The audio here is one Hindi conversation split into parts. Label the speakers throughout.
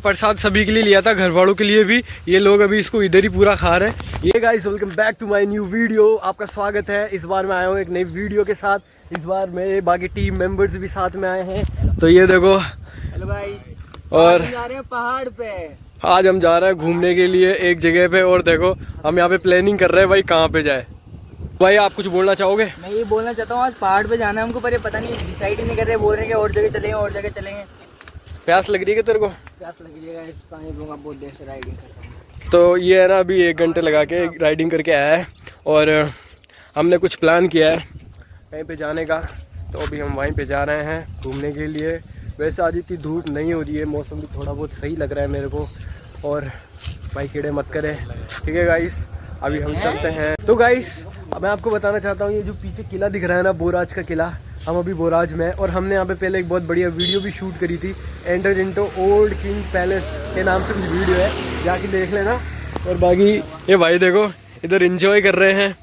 Speaker 1: प्रसाद सभी के लिए लिया था, घर वालों के लिए भी। ये लोग अभी इसको इधर ही पूरा खा रहे हैं। ये guys welcome back to my new video, आपका स्वागत है। इस बार मैं आया हूँ एक नई वीडियो के साथ। इस बार मेरे बाकी टीम मेंबर्स भी साथ में आए हैं। तो ये देखो,
Speaker 2: हेलो गाइस,
Speaker 1: और
Speaker 2: जा रहे हैं पहाड़ पे।
Speaker 1: आज हम जा रहे हैं घूमने के लिए एक जगह पे। और देखो हम यहाँ पे प्लानिंग कर रहे हैं भाई कहाँ पे जाए। भाई आप कुछ बोलना चाहोगे?
Speaker 2: मैं ये बोलना चाहता हूँ, आज पहाड़ पे जाना है हमको, पर ये पता नहीं, डिसाइड ही नहीं कर रहे। बोल रहे हैं कि और जगह चलेंगे, और जगह चलेंगे।
Speaker 1: प्यास लग रही है तेरे को?
Speaker 2: प्यास लगी है गाइस, पानी पीऊंगा, बहुत देर से राइडिंग कर रहा हूँ।
Speaker 1: तो ये है ना, अभी 1 घंटे लगा के राइडिंग करके आया है और हमने कुछ प्लान किया है कहीं पे जाने का। तो अभी हम वहीं पे जा रहे हैं घूमने के लिए। वैसे आज इतनी धूप नहीं हो रही है, मौसम भी थोड़ा बहुत सही लग रहा है मेरे को। और भाई कीड़े मत करे, ठीक है गाइस। अभी हम चलते हैं। तो गाइस मैं आपको बताना चाहता हूँ, ये जो पीछे किला दिख रहा है ना, बोराज का किला, हम अभी बोराज में हैं। और हमने यहाँ पे पहले एक बहुत बढ़िया वीडियो भी शूट करी थी, enter into old king palace के नाम से कुछ वीडियो है, जाके देख लेना। और बाकी ये भाई देखो इधर एंजॉय कर रहे हैं।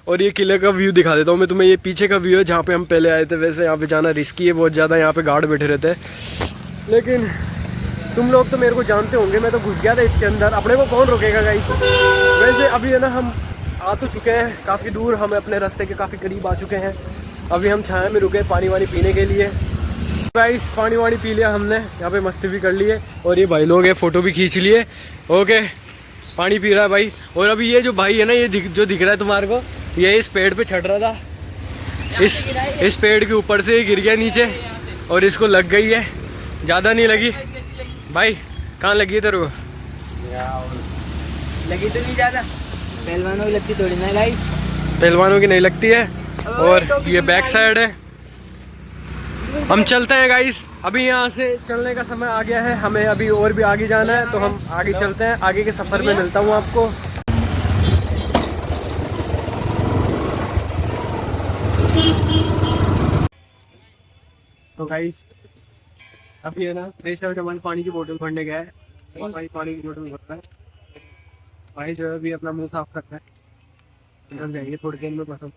Speaker 1: और ये किले का व्यू दिखा देता हूँ मैं तुम्हें। ये पीछे का व्यू है जहाँ पे हम पहले आए थे। वैसे यहाँ पे जाना रिस्की है बहुत ज़्यादा, यहाँ पे गार्ड बैठे रहते हैं। लेकिन तुम लोग तो मेरे को जानते होंगे, मैं तो घुस गया था इसके अंदर, अपने को कौन रोकेगा गाइस। वैसे अभी है ना, हम आ तो चुके हैं काफ़ी दूर, हम अपने रास्ते के काफ़ी करीब आ चुके हैं। अभी हम छाया में रुके पानी वानी पीने के लिए। गाइस पानी वानी पी लिया हमने, यहाँ पे मस्ती भी कर ली है। और ये भाई लोग हैं, फ़ोटो भी खींच लिए। ओके, पानी पी रहा है भाई। और अभी ये जो भाई है ना, ये जो दिख रहा है तुम्हारे को, ये इस पेड़ पे चढ़ रहा था। इस पेड़ के ऊपर से गिर गया नीचे और इसको लग गई है, ज़्यादा नहीं लगी भाई। कहाँ लगी है तेरे को?
Speaker 2: लगी तो नहीं ज़्यादा, पहलवानों की लगती थोड़ी ना गाइस।
Speaker 1: पहलवानों की नहीं लगती है। और ये बैक साइड है। हम चलते हैं गाइस, अभी यहाँ से चलने का समय आ गया है। हमें अभी और भी आगे जाना है, तो हम आगे चलते हैं। आगे के सफ़र में मिलता हूँ आपको। तो गाइस अभी है ना, रेस्टोरेंट पानी की बोतल भरने गया है और भाई पानी की बोतल भरता है। भाई जो है अभी अपना मुंह साफ करता है, अंदर जाएंगे थोड़ी देर में पसंद।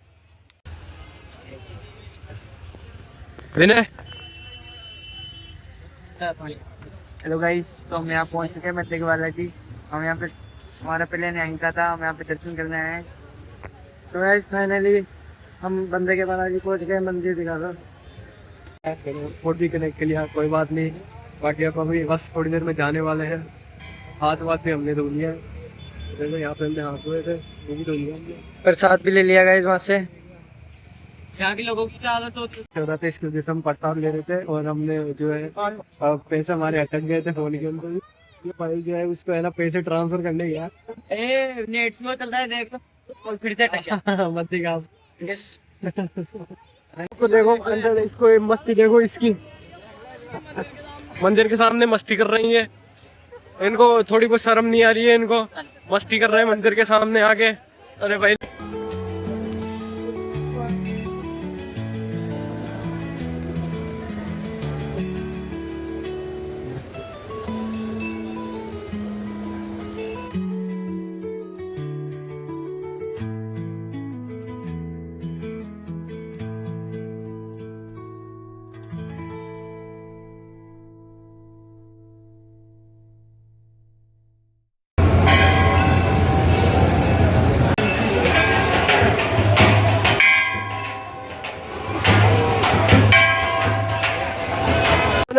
Speaker 2: हेलो गाइस, तो हम यहाँ पहुँच चुके हैं मत्ते के वाला जी। हम यहाँ पे, हमारा प्लेन यहाँ का था, हम यहाँ पे दर्शन करने आए हैं। तो गाइस फाइनली हम बंदे के बालाजी पहुँच गए, मंदिर दिखा था।
Speaker 1: फोन भी कनेक्ट के लिए, कोई बात नहीं। बाकी अब अभी बस थोड़ी देर में जाने वाले हैं। हाथ वाथ भी हमने धो लिया है, यहाँ पे हमने हाथ धोए थे, वो भी धो लिया हमने।
Speaker 2: प्रसाद भी ले लिया गाइस वहाँ से। यहाँ के लोगों की क्या हालत होती
Speaker 1: है, इसकी वजह से हम प्रसाद ले रहे थे। और हमने जो है पैसे हमारे अटक गए थे फोन के अंदर। ये भाई जो है उसको है ना पैसे ट्रांसफर करने गया,
Speaker 2: नेट स्लो चल रहा है देख, और फिर से
Speaker 1: मत दिखा। इसको देखो अंदर, इसको मस्ती देखो इसकी, मंदिर के सामने मस्ती कर रही है। इनको थोड़ी बहुत शर्म नहीं आ रही है, इनको मस्ती कर रहे हैं मंदिर के सामने आके। अरे भाई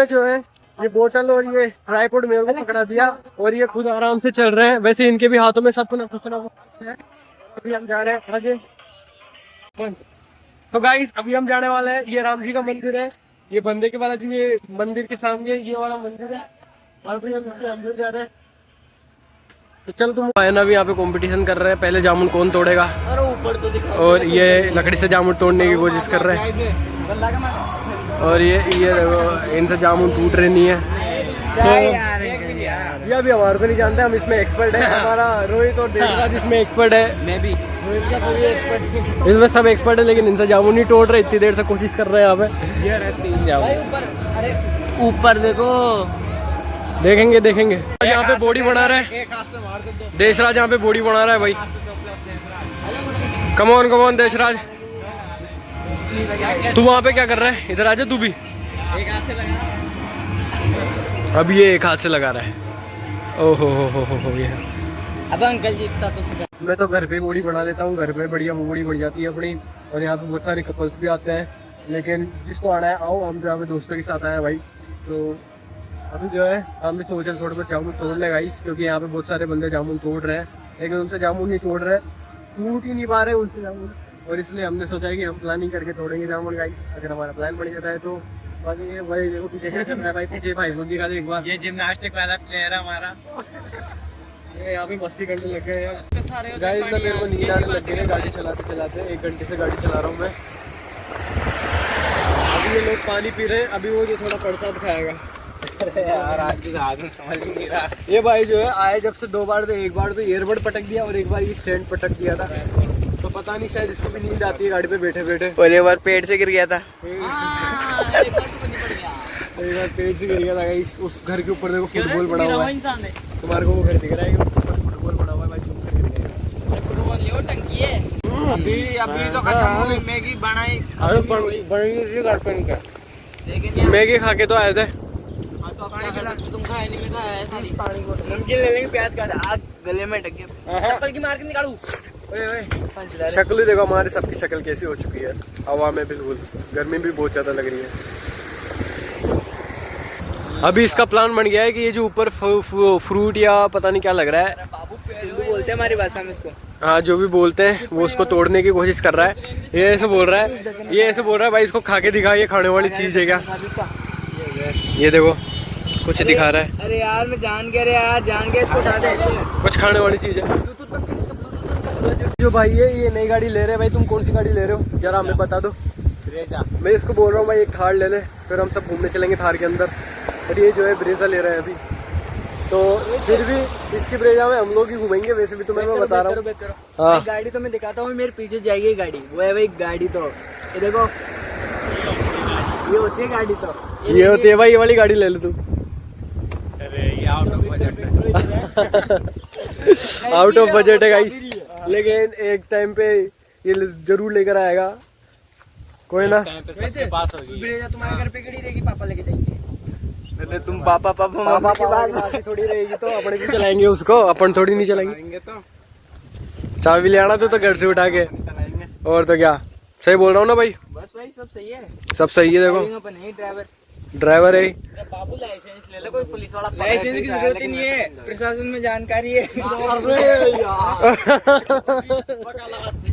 Speaker 1: जो है ये बोतल और ये ट्राइपॉड मेरे को पकड़ा दिया और ये खुद आराम से चल रहे हैं। वैसे इनके भी हाथों में सब कुछ ना है। अभी हम जा रहे हैं आगे। तो गाइस अभी हम जाने वाले हैं, ये राम जी का मंदिर है, ये बंदे के बालाजी, ये मंदिर के सामने ये वाला मंदिर है। और भी हम अंदर जा रहे हैं। तो चल तुम ना भी यहाँ पे कंपटीशन कर रहे हैं, पहले जामुन कौन तोड़ेगा।
Speaker 2: अरे ऊपर तो दिखा,
Speaker 1: और ये लकड़ी से जामुन तोड़ने की कोशिश कर रहे हैं। और ये देखो इनसे जामुन टूट रहे नहीं है। तो ये अभी हमारे को नहीं जानते, हम इसमें एक्सपर्ट है। हमारा रोहित और देवराज इसमें एक्सपर्ट है।
Speaker 2: मैं भी
Speaker 1: रोहित का सभी एक्सपर्ट, इसमें सब एक्सपर्ट है। लेकिन इनसे जामुन नहीं तोड़ रहे, इतनी देर से कोशिश कर रहे हैं यहाँ पे। ये रहती है जामुन।
Speaker 2: अरे ऊपर देखो,
Speaker 1: देखेंगे देखेंगे। यहाँ पे बॉडी बना रहा है देशराज, यहाँ पे बॉडी बना रहा है भाई। कमॉन देशराज, तू वहाँ पे क्या कर रहा है? इधर आजा तू भी।
Speaker 2: एक हाथ से लगा,
Speaker 1: अब ये एक हाथ से लगा रहा है। ओहो हो गया।
Speaker 2: अब अंकल जी इतना तो
Speaker 1: मैं तो घर पे बॉडी बना लेता हूँ, घर पे बढ़िया बॉडी बन जाती है अपनी। और यहाँ पे बहुत सारे कपल्स भी आते हैं, लेकिन जिसको आना है आओ, हम यहाँ पे दोस्तों के साथ आए हैं भाई। तो अभी जो है हम भी सोच रहे थोड़े बहुत जामुन तोड़ ले गाइस, क्योंकि यहाँ पे बहुत सारे बंदे जामुन तोड़ रहे हैं, लेकिन उनसे जामुन नहीं तोड़ रहे, टूट ही नहीं पा रहे उनसे जामुन। और इसलिए हमने सोचा है कि हम प्लानिंग करके तोड़ेंगे जामुन गाइस, अगर हमारा प्लान बन जाता है तो। बाकी ये भाई देखो पीछे क्या कर रहा है भाई, पीछे भाई वो दिखा दे एक बार।
Speaker 2: ये जिम्नास्टिक वाला प्लेयर है हमारा।
Speaker 1: ये यहाँ पे मस्ती करने लग गए हैं गाइस ना, मेरे को नींद आने लग गई है गाड़ी चलाते चलाते। 1 घंटे से गाड़ी चला रहा हूँ मैं। अभी ये लोग पानी पी रहे हैं, अभी वो जो थोड़ा प्रसाद खाएगा।
Speaker 2: अरे यार आज की रात में समझ नहीं रहा।
Speaker 1: ये भाई जो है आए जब से 2 बार, तो एक बार तो ईयरबड पटक दिया और एक बार ये स्टैंड पटक दिया था। तो पता नहीं शायद इसको भी नींद आती है गाड़ी पे बैठे बैठे।
Speaker 3: और ये बार पेट से गिर गया था।
Speaker 1: एक बार पेट से गिर गया था गाइस। उस घर के ऊपर देखो फुटबॉल पड़ा हुआ है, तुम्हारे को वो घर दिख रहा है कि उसके ऊपर फुटबॉल पड़ा हुआ है भाई, झूम कर गिर गया।
Speaker 2: फुटबॉल ये टंकी है। अभी तो खत्म हो गई मैगी बनाई।
Speaker 1: अरे बड़ी घर पे इनका
Speaker 2: लेकिन
Speaker 1: मैगी खा के तो आए थे।
Speaker 2: तुम खाए नहीं, मैं खाया पानी को।
Speaker 3: नमकीन ले लेंगे, प्याज का आग गले में ढक गया।
Speaker 2: चप्पल की मार के निकालू।
Speaker 1: शक्ल ही देखो हमारी सबकी शक्ल कैसी हो चुकी है, हवा में बिल्कुल। गर्मी भी बहुत ज्यादा लग रही है। अभी इसका प्लान बन गया है कि ये जो ऊपर फ्रूट या पता नहीं क्या लग रहा है,
Speaker 3: बोलते हैं हमारी भाषा में इसको।
Speaker 1: हाँ जो भी बोलते हैं, वो उसको तोड़ने की कोशिश कर रहा है। ये ऐसे बोल रहा है, ये ऐसे बोल रहा है भाई इसको खा के दिखा, ये खाने वाली चीज है क्या? ये देखो कुछ दिखा रहा है।
Speaker 3: अरे यार मैं जान के, अरे यार जान के इसको उठा दे।
Speaker 1: कुछ खाने वाली चीज है। जो भाई है ये नई गाड़ी ले रहे हैं भाई, तुम कौन सी गाड़ी ले रहे हो जरा हमें बता दो। मैं इसको बोल रहा हूँ भाई एक थार ले ले, फिर हम सब घूमने चलेंगे थार के अंदर। और ये जो है ब्रेजा ले रहे हैं अभी, तो फिर भी इसकी ब्रेजा में हम लोग ही घूमेंगे। वैसे भी तुम्हें मैं बता रहा हूँ। हाँ
Speaker 3: गाड़ी तो मैं दिखाता हूँ, मेरे पीछे जाएगी गाड़ी, वो है भाई गाड़ी। तो ये देखो, ये होती है गाड़ी। तो
Speaker 1: ये होती है भाई, ये वाली गाड़ी ले लो तू।
Speaker 2: अरे ये आउट ऑफ बजट है।
Speaker 1: आउट ऑफ बजट है गाइस, लेकिन एक टाइम पे ये जरूर लेकर आएगा कोई ना।
Speaker 2: पास होगी। ब्रेजा तुम्हारे घर पे खड़ी रहेगी, पापा लेके जाएंगे।
Speaker 3: अरे तुम पापा मम्मी की बात
Speaker 1: थोड़ी रहेगी, तो अपने भी चलाएंगे उसको, अपन थोड़ी नहीं चलाएंगे।
Speaker 2: तो
Speaker 1: चाबी ले आना तो घर से उठा के। और तो क्या, सही बोल रहा हूँ ना भाई?
Speaker 3: बस भाई सब सही है,
Speaker 1: सब सही है। देखो
Speaker 3: ड्राइवर
Speaker 1: ड्राइवर है।
Speaker 2: बाबू लाइसेंस ले ले, कोई पुलिस वाला
Speaker 3: लाइसेंस की जरूरत ही नहीं है, प्रशासन में जानकारी है।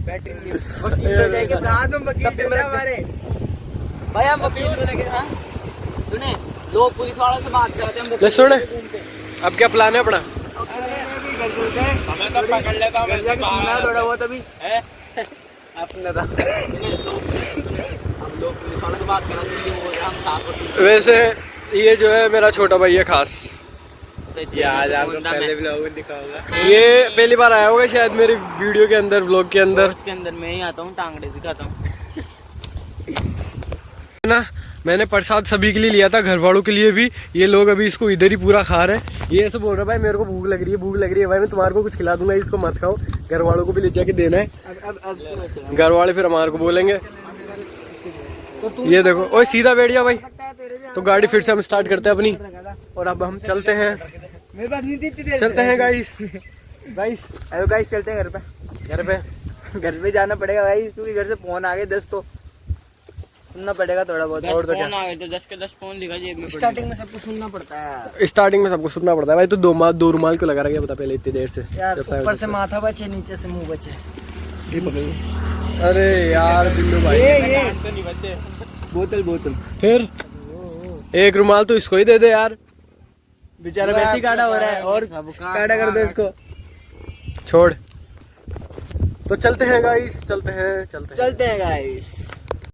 Speaker 2: बैटरी
Speaker 3: के साथ में वकील चल रहा है हमारे
Speaker 2: भाई। हम वकील से लेके हाँ सुने, लोग पुलिस वालों से बात करते हैं।
Speaker 1: ले सुन, अब क्या प्लान है अपना?
Speaker 2: हमें तो पकड़ लेता हूँ
Speaker 3: थोड़ा बहुत अभी
Speaker 2: अपने हम लोग पुलिस वालों से बात कराते हैं, हम साथ।
Speaker 1: वैसे ये जो है मेरा छोटा भाई है खास।
Speaker 2: आज आपको पहले व्लॉग में दिखा होगा।
Speaker 1: ये पहली बार आया होगा शायद मेरी वीडियो के अंदर, व्लॉग के अंदर।
Speaker 2: उसके अंदर मैं ही आता हूँ, टांगड़े दिखाता हूँ
Speaker 1: ना। मैंने प्रसाद सभी के लिए लिया था, घर वालों के लिए भी। ये लोग अभी इसको इधर ही पूरा खा रहे हैं। ये ऐसे बोल रहा है भाई मेरे को भूख लग रही है, भूख लग रही है भाई, मैं तुम्हारे को कुछ खिला दूंगा, इसको मत खाओ। घर वालों को भी ले जाके देना है। घर वाले फिर हमारे को बोलेंगे। ये देखो, ओए सीधा बैठ जा भाई। तो गाड़ी फिर से हम स्टार्ट करते हैं अपनी, और अब हम चलते हैं।
Speaker 3: मेरे पास नहीं थी,
Speaker 1: चलते हैं गाइस। गाइस
Speaker 3: हेलो गाइस, चलते हैं घर पे।
Speaker 1: घर पे
Speaker 3: जाना पड़ेगा भाई, क्योंकि घर से फोन आ गए 10, तो सुनना पड़ेगा थोड़ा बहुत।
Speaker 1: और तो क्या,
Speaker 2: 10 के 10 फोन लिखा जेब में।
Speaker 3: स्टार्टिंग में सबको सुनना पड़ता है।
Speaker 1: स्टार्टिंग में सबको सुनना पड़ता है भाई। तो दो रुमाल क्यों लगा रहा है बता पहले इतनी देर से?
Speaker 3: यार ऊपर से माथा बचे, नीचे से मुंह बचे।
Speaker 1: अरे यार बिल्लू भाई,
Speaker 2: तो नहीं बचे।
Speaker 3: बोतल
Speaker 1: फिर एक रुमाल तो इसको ही दे दे यार,
Speaker 3: बेचारा वैसे ही काढ़ा हो रहा है, और काढ़ा कर दो इसको।
Speaker 1: छोड़। तो चलते हैं गाइस, चलते हैं
Speaker 3: गाइस।